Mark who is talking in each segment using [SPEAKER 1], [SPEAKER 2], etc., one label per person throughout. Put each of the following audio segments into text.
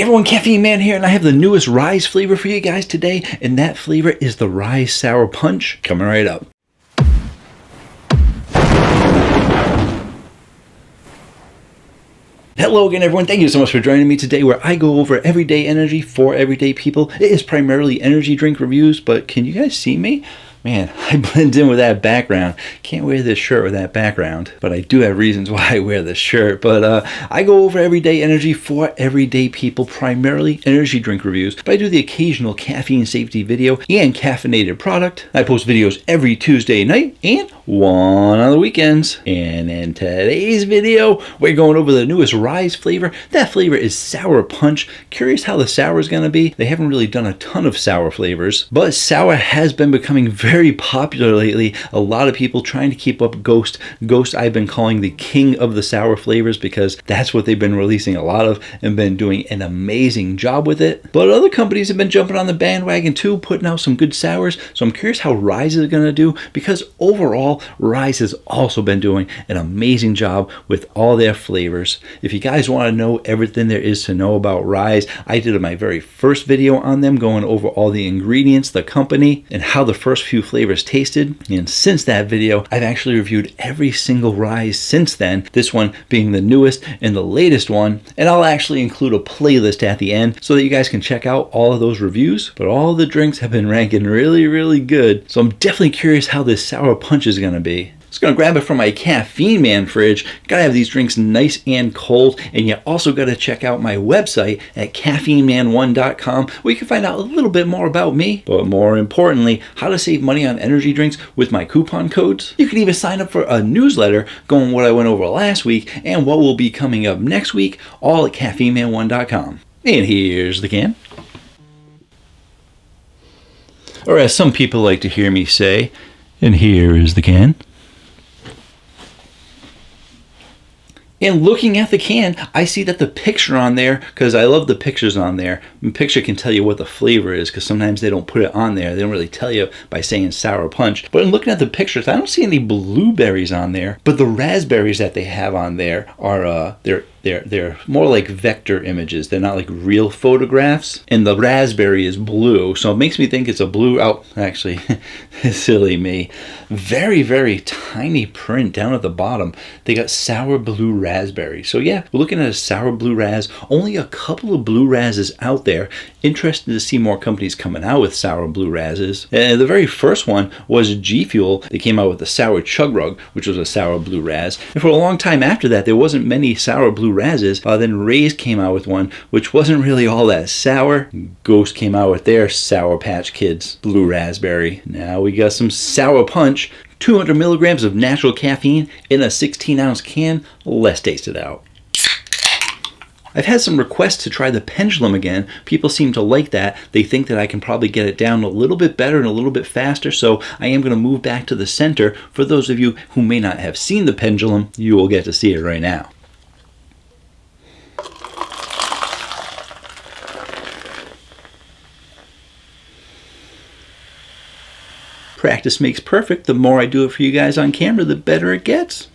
[SPEAKER 1] Hey everyone, Caffeine Man here, and I have the newest Ryse flavor for you guys today, and that flavor is the Ryse Sour Punch, coming right up. Hello again everyone, thank you so much for joining me today where I go over everyday energy for everyday people. It is primarily energy drink reviews, but can you guys see me? Man, I blend in with that background. Can't wear this shirt with that background, but I do have reasons why I wear this shirt. But I go over everyday energy for everyday people, primarily energy drink reviews. But I do the occasional caffeine safety video and caffeinated product. I post videos every Tuesday night and one on the weekends. And in today's video, we're going over the newest Ryse flavor. That flavor is Sour Punch. Curious how the sour is going to be. They haven't really done a ton of sour flavors, but sour has been becoming very popular lately. A lot of people trying to keep up Ghost. Ghost I've been calling the king of the sour flavors because that's what they've been releasing a lot of and been doing an amazing job with it. But other companies have been jumping on the bandwagon too, putting out some good sours. So I'm curious how Ryse is going to do, because overall Ryse has also been doing an amazing job with all their flavors. If you guys want to know everything there is to know about Ryse, I did my very first video on them, going over all the ingredients, the company, and how the first few flavors tasted. And since that video, I've actually reviewed every single Ryse since then, this one being the newest and the latest one. And I'll actually include a playlist at the end so that you guys can check out all of those reviews. But all the drinks have been ranking really good, so I'm definitely curious how this Sour Punch is going to be. Just gonna grab it from my Caffeine Man fridge. Gotta have these drinks nice and cold, and you also gotta check out my website at caffeineman1.com, where you can find out a little bit more about me, but more importantly, how to save money on energy drinks with my coupon codes. You can even sign up for a newsletter going what I went over last week and what will be coming up next week, all at caffeineman1.com. And here's the can. Or as some people like to hear me say, and here is the can. And looking at the can, I see that the picture on there, because I love the pictures on there, the picture can tell you what the flavor is, because sometimes they don't put it on there. They don't really tell you by saying Sour Punch. But in looking at the pictures, I don't see any blueberries on there, but the raspberries that they have on there are, they're more like vector images. They're not like real photographs. And the raspberry is blue, so it makes me think it's a blue, oh, actually, silly me. Very tiny print down at the bottom. They got sour blue raspberry. So yeah, we're looking at a sour blue raz. Only a couple of blue razes out there. Interested to see more companies coming out with sour blue razes. And the very first one was Ryse Fuel. They came out with the sour chug rug, which was a sour blue raz. And for a long time after that, there wasn't many sour blue razes. Then Ryse came out with one, which wasn't really all that sour. Ghost came out with their Sour Patch Kids blue raspberry. Now we got some Sour Punch. 200 milligrams of natural caffeine in a 16-ounce can. Let's taste it out. I've had some requests to try the pendulum again. People seem to like that. They think that I can probably get it down a little bit better and a little bit faster, so I am going to move back to the center. For those of you who may not have seen the pendulum, you will get to see it right now. Practice makes perfect. The more I do it for you guys on camera, the better it gets.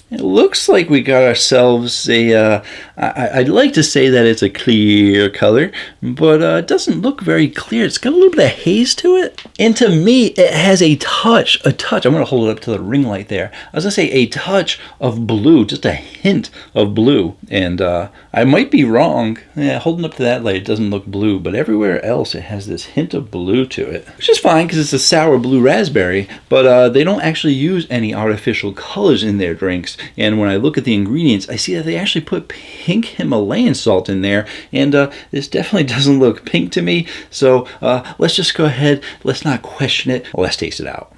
[SPEAKER 1] It looks like we got ourselves a, I'd like to say that it's a clear color, but it doesn't look very clear. It's got a little bit of haze to it. And to me, it has a touch. I'm going to hold it up to the ring light there. I was going to say a touch of blue, just a hint of blue. And I might be wrong. Yeah, holding up to that light, it doesn't look blue, but everywhere else it has this hint of blue to it, which is fine because it's a sour blue raspberry, but they don't actually use any artificial colors in their drinks. And when I look at the ingredients, I see that they actually put pink Himalayan salt in there, and this definitely doesn't look pink to me. So let's just go ahead, let's not question it, let's taste it out.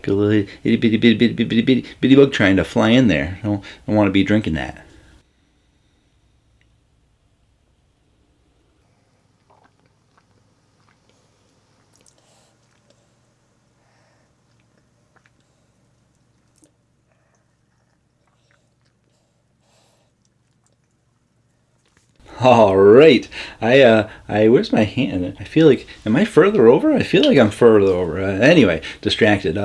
[SPEAKER 1] Got a little itty bitty bug trying to fly in there. I don't want to be drinking that. All right. Where's my hand? I feel like, am I further over? I feel like I'm further over. Anyway, distracted.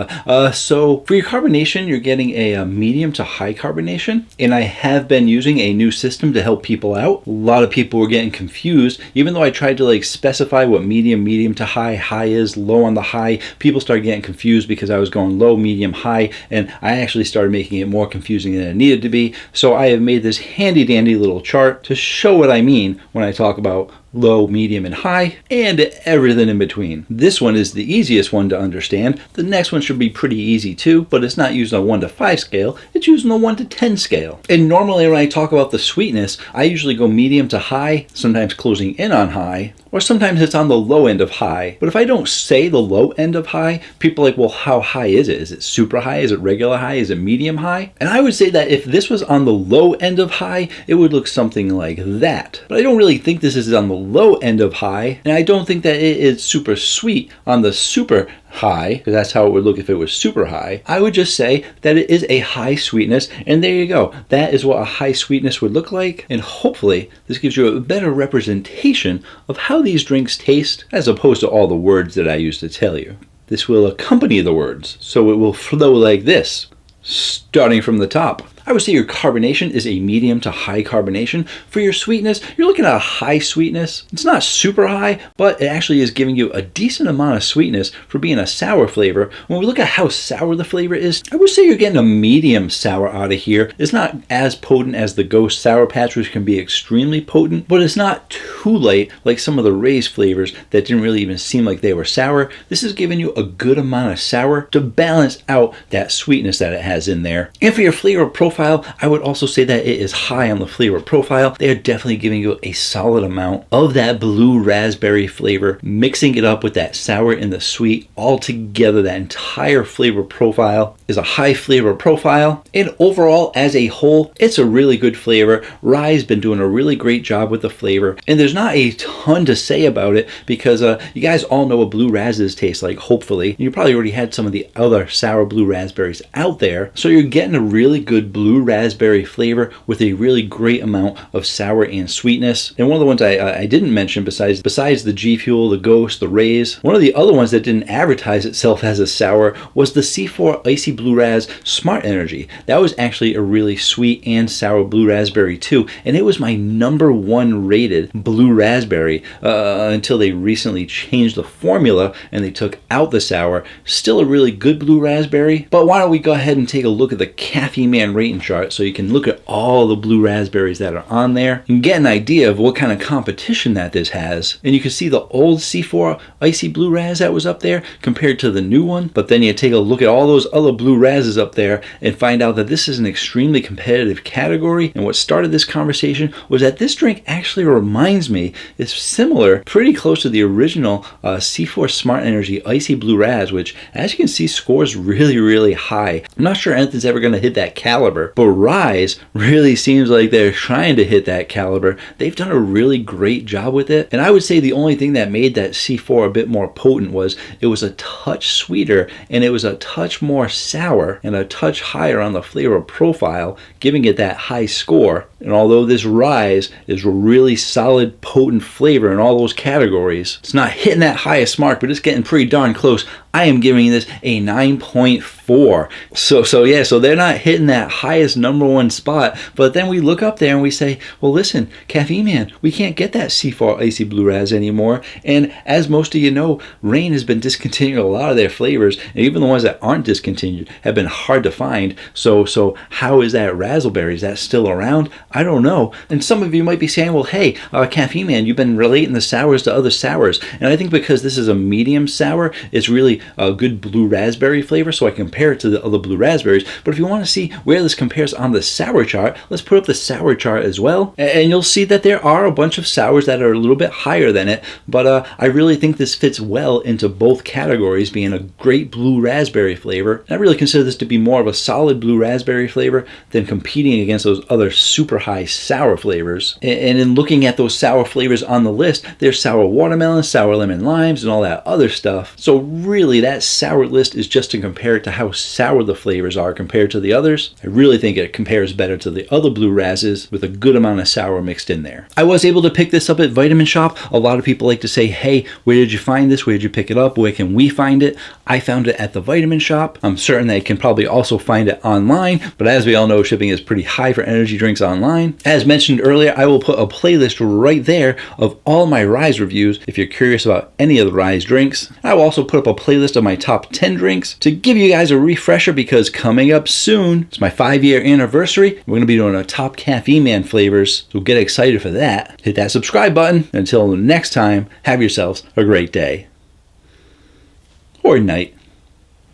[SPEAKER 1] So for your carbonation, you're getting a medium to high carbonation, and I have been using a new system to help people out. A lot of people were getting confused, even though I tried to like specify what medium to high is, low on the high. People started getting confused because I was going low, medium, high, and I actually started making it more confusing than it needed to be. So I have made this handy dandy little chart to show what I mean when I talk about low, medium, and high, and everything in between. This one is the easiest one to understand. The next one should be pretty easy too, but it's not used on a 1 to 5 scale, it's used on a 1 to 10 scale. And normally when I talk about the sweetness, I usually go medium to high, sometimes closing in on high, or sometimes it's on the low end of high. But if I don't say the low end of high, people are like, well, how high is it? Is it super high? Is it regular high? Is it medium high? And I would say that if this was on the low end of high, it would look something like that. But I don't really think this is on the low end of high, and I don't think that it is super sweet on the super high, because that's how it would look if it was super high. I would just say that it is a high sweetness, and there you go. That is what a high sweetness would look like, and hopefully this gives you a better representation of how these drinks taste, as opposed to all the words that I used to tell you. This will accompany the words, so it will flow like this, starting from the top. I would say your carbonation is a medium to high carbonation. For your sweetness, you're looking at a high sweetness. It's not super high, but it actually is giving you a decent amount of sweetness for being a sour flavor. When we look at how sour the flavor is, I would say you're getting a medium sour out of here. It's not as potent as the Ghost Sour Patch, which can be extremely potent, but it's not too light like some of the Ryse flavors that didn't really even seem like they were sour. This is giving you a good amount of sour to balance out that sweetness that it has in there. And for your flavor profile, I would also say that it is high on the flavor profile. They are definitely giving you a solid amount of that blue raspberry flavor, mixing it up with that sour and the sweet. All together, that entire flavor profile is a high flavor profile. And overall, as a whole, it's a really good flavor. Ryse been doing a really great job with the flavor, and there's not a ton to say about it because you guys all know what blue raspberries taste like, hopefully. You probably already had some of the other sour blue raspberries out there, so you're getting a really good blue raspberry flavor with a really great amount of sour and sweetness. And one of the ones I didn't mention, besides the G Fuel, the Ghost, the Ryse, one of the other ones that didn't advertise itself as a sour was the C4 Icy Blue Raz Smart Energy. That was actually a really sweet and sour blue raspberry too, and it was my #1 rated blue raspberry until they recently changed the formula and they took out the sour. Still a really good blue raspberry, but why don't we go ahead and take a look at the Caffeine Man rating chart so you can look at all the blue raspberries that are on there and get an idea of what kind of competition that this has. And you can see the old C4 Icy Blue Raz that was up there compared to the new one, but then you take a look at all those other blue razes up there and find out that this is an extremely competitive category. And what started this conversation was that this drink actually reminds me, it's similar, pretty close to the original C4 Smart Energy Icy Blue Raz, which as you can see scores really high. I'm not sure anything's ever going to hit that caliber, but Ryse really seems like they're trying to hit that caliber. They've done a really great job with it, and I would say the only thing that made that C4 a bit more potent was it was a touch sweeter and it was a touch more sour and a touch higher on the flavor profile, giving it that high score. And although this Ryse is a really solid, potent flavor in all those categories, it's not hitting that highest mark, but it's getting pretty darn close. I am giving this a 9.4. So they're not hitting that highest #1 spot, but then we look up there and we say, well, listen, Caffeine Man, we can't get that C4 Icy Blue Raz anymore. And as most of you know, Reign has been discontinuing a lot of their flavors, and even the ones that aren't discontinued have been hard to find. So how is that Razzleberry? Is that still around? I don't know. And some of you might be saying, well, hey, Caffeine Man, you've been relating the sours to other sours. And I think because this is a medium sour, it's really a good blue raspberry flavor, so I compare it to the other blue raspberries. But if you want to see where this compares on the sour chart, let's put up the sour chart as well. And you'll see that there are a bunch of sours that are a little bit higher than it, but I really think this fits well into both categories, being a great blue raspberry flavor. And I really consider this to be more of a solid blue raspberry flavor than competing against those other super high sour flavors. And in looking at those sour flavors on the list, there's sour watermelon, sour lemon limes, and all that other stuff. So really really that sour list is just to compare it to how sour the flavors are compared to the others. I really think it compares better to the other blue Razes with a good amount of sour mixed in there. I was able to pick this up at Vitamin Shop. A lot of people like to say, hey, where did you find this? Where did you pick it up? Where can we find it? I found it at the Vitamin Shop. I'm certain that you can probably also find it online, but as we all know, shipping is pretty high for energy drinks online. As mentioned earlier, I will put a playlist right there of all my Ryse reviews if you're curious about any of the Ryse drinks. I will also put up a playlist of my top 10 drinks to give you guys a refresher, because coming up soon, it's my 5-year anniversary. We're going to be doing a top Caffeine Man flavors, so get excited for that. Hit that subscribe button. Until next time, have yourselves a great day. Or night.